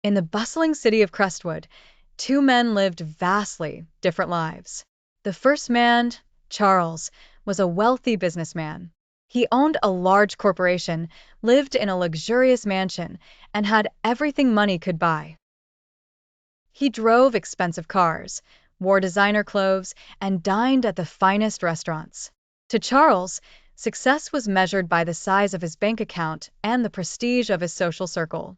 In the bustling city of Crestwood, two men lived vastly different lives. The first man, Charles, was a wealthy businessman. He owned a large corporation, lived in a luxurious mansion, and had everything money could buy. He drove expensive cars, wore designer clothes, and dined at the finest restaurants. To Charles, success was measured by the size of his bank account and the prestige of his social circle.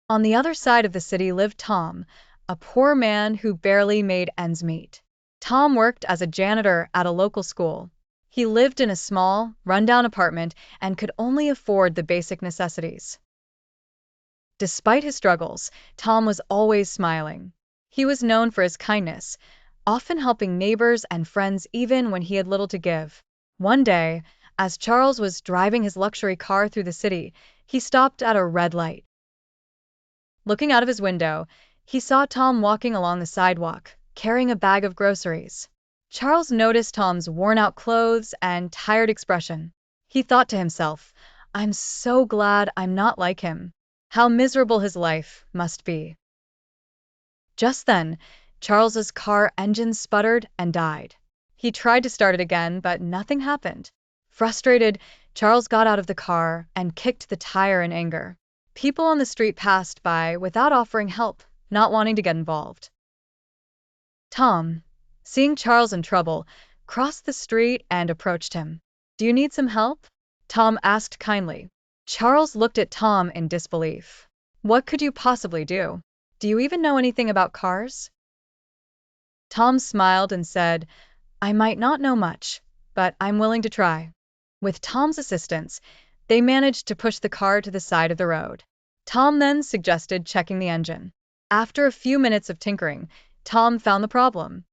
On the other side of the city lived Tom, a poor man who barely made ends meet. Tom worked as a janitor at a local school. He lived in a small, rundown apartment and could only afford the basic necessities. Despite his struggles, Tom was always smiling. He was known for his kindness, often helping neighbors and friends even when he had little to give. One day, as Charles was driving his luxury car through the city, he stopped at a red light. Looking out of his window, he saw Tom walking along the sidewalk, carrying a bag of groceries. Charles noticed Tom's worn-out clothes and tired expression. He thought to himself, "I'm so glad I'm not like him. How miserable his life must be." Just then, Charles's car engine sputtered and died. He tried to start it again, but nothing happened. Frustrated, Charles got out of the car and kicked the tire in anger. People on the street passed by without offering help, not wanting to get involved. Tom, seeing Charles in trouble, crossed the street and approached him. "Do you need some help?" Tom asked kindly. Charles looked at Tom in disbelief. "What could you possibly do? Do you even know anything about cars?" Tom smiled and said, "I might not know much, but I'm willing to try." With Tom's assistance, they managed to push the car to the side of the road. Tom then suggested checking the engine. After a few minutes of tinkering, Tom found the problem.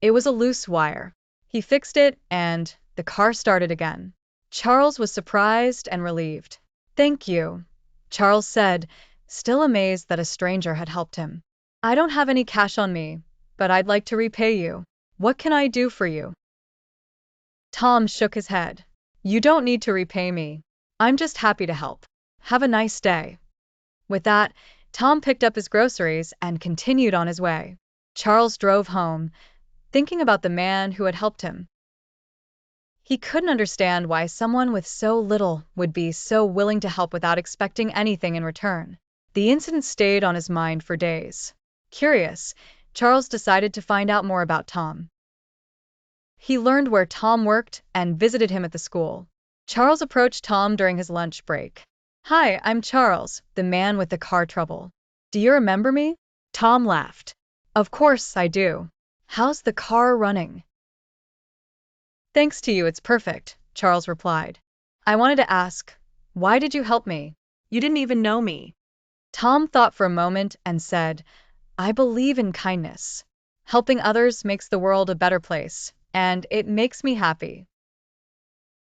It was a loose wire. He fixed it, and the car started again. Charles was surprised and relieved. "Thank you," Charles said, still amazed that a stranger had helped him. "I don't have any cash on me, but I'd like to repay you. What can I do for you?" Tom shook his head. "You don't need to repay me. I'm just happy to help. Have a nice day." With that, Tom picked up his groceries and continued on his way. Charles drove home, thinking about the man who had helped him. He couldn't understand why someone with so little would be so willing to help without expecting anything in return. The incident stayed on his mind for days. Curious, Charles decided to find out more about Tom. He learned where Tom worked and visited him at the school. Charles approached Tom during his lunch break. "Hi, I'm Charles, the man with the car trouble. Do you remember me?" Tom laughed. "Of course I do. How's the car running?" "Thanks to you, it's perfect," Charles replied. "I wanted to ask, why did you help me? You didn't even know me." Tom thought for a moment and said, "I believe in kindness. Helping others makes the world a better place, and it makes me happy.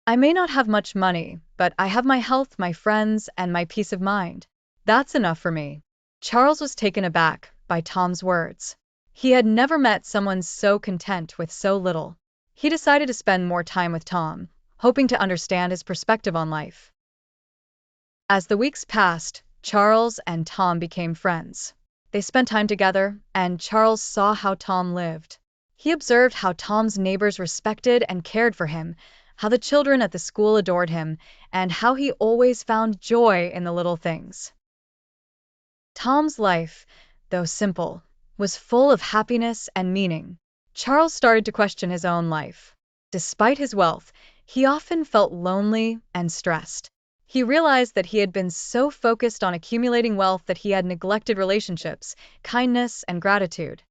I may not have much money, but I have my health, my friends, and my peace of mind. That's enough for me." Charles was taken aback by Tom's words. He had never met someone so content with so little. He decided to spend more time with Tom, hoping to understand his perspective on life. As the weeks passed, Charles and Tom became friends. They spent time together, and Charles saw how Tom lived. He observed how Tom's neighbors respected and cared for him, how the children at the school adored him, and how he always found joy in the little things. Tom's life, though simple, was full of happiness and meaning. Charles started to question his own life. Despite his wealth, he often felt lonely and stressed. He realized that he had been so focused on accumulating wealth that he had neglected relationships, kindness, and gratitude.